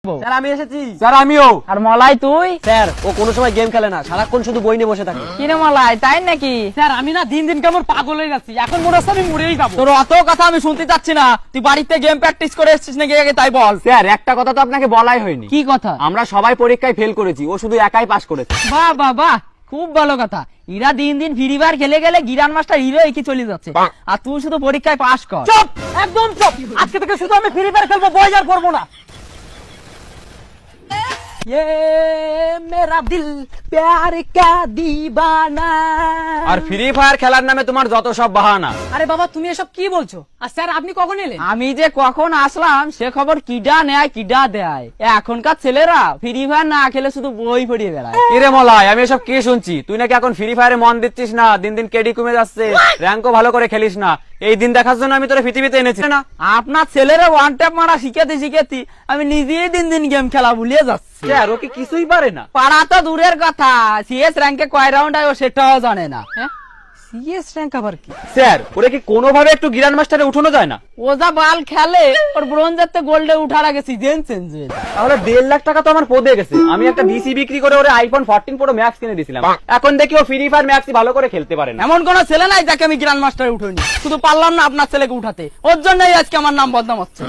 Sir আমি এসেছি। Sir আমিও। আর মলাই তুই? স্যার ও কোনো সময় গেম খেলে না, সারাক্ষণ শুধু বই নিয়ে বসে থাকে। কিরে মলাই, তাই নাকি? স্যার আমি না দিন দিন কেমন পাগল হয়ে যাচ্ছি, এখন মনে হচ্ছে আমি মরেই যাবো। তোর অত কথা আমি শুনতে চাচ্ছি না, তুই বাড়িতে গেম প্র্যাকটিস করে এসেছিস নাকি আগে তাই বল। স্যার একটা কথা তো আপনাকে বলাই হয়নি। কি কথা? আমরা সবাই পরীক্ষায় ফেল করেছি, ও শুধু একাই পাস করেছে। বাহ বাহ বাহ, খুব ভালো কথা। ইরা দিন দিন ফ্রি ফায়ার খেলে গেলে গিরান মাস্টার হিরো কি চলে যাচ্ছে, আর তুই শুধু পরীক্ষায় পাস কর। চুপ, একদম চুপ। আজকে থেকে শুধু আমি ফ্রি ফায়ার খেলবো, বই আর পড়বো না। ये मेरा दिल प्यार का दीवाना। আর ফ্রি ফায়ার খেলার নামে তোমার যত সব বাহানা। আরে বাবা তুমি এসব কি বলছো? আর স্যার আপনি কখন এলেন? আমি যে কখন আসলাম সে খবর কিডা নেয় কিডা দেয়। এখনকার ছেলেরা ফ্রি ফায়ার না খেলে শুধু বই পড়িয়ে বেড়ায়। কিরে মলাই, আমি এসব কি শুনছি? তুই নাকি এখন ফ্রি ফায়ারে মন দিচ্ছিস না, দিন দিন কেডি কমে যাচ্ছে, র্যাঙ্কও ভালো করে খেলিস না। এই দিন দেখার জন্য আমি তোরা পৃথিবীতে এনেছি না। আপনার ছেলেরা ওয়ান ট্যাপ মারা শিখাতে শিখাতে আমি নিজেই দিন দিন গেম খেলা ভুলিয়ে যাচ্ছি। স্যার ও কি কিছুই পারে না? পাড়া তো দূরের কথা, সিএস র্যাঙ্কে কয় রাউন্ড হয় ও সেটাও জানে না। সিএস র্যাঙ্ক আবার কি? স্যার ওরে কি কোনোভাবে একটু গ্র্যান্ড মাস্টারে উঠানো যায় না? ও যা বাল খেলে, ওর ব্রোঞ্জের থেকে গোল্ডে উঠার আগে সিজন চেঞ্জ হয়ে যায়। তাহলে 1.5 লাখ টাকা তো আমার পদে গেছে। আমি একটা বিসি বিক্রি করে ওরে আইফোন 14 প্রো ম্যাক্স কিনে দিয়েছিলাম। এখন দেখি ও ফ্রি ফায়ার ম্যাক্সই ভালো করে খেলতে পারে না। এমন কোন ছেলে নাই যাকে আমি গ্র্যান্ড মাস্টারে উঠাইনি, শুধু পারলাম না আপনার ছেলেকে উঠাতে, ওর জন্যই আজকে আমার নাম বদনাম হচ্ছে।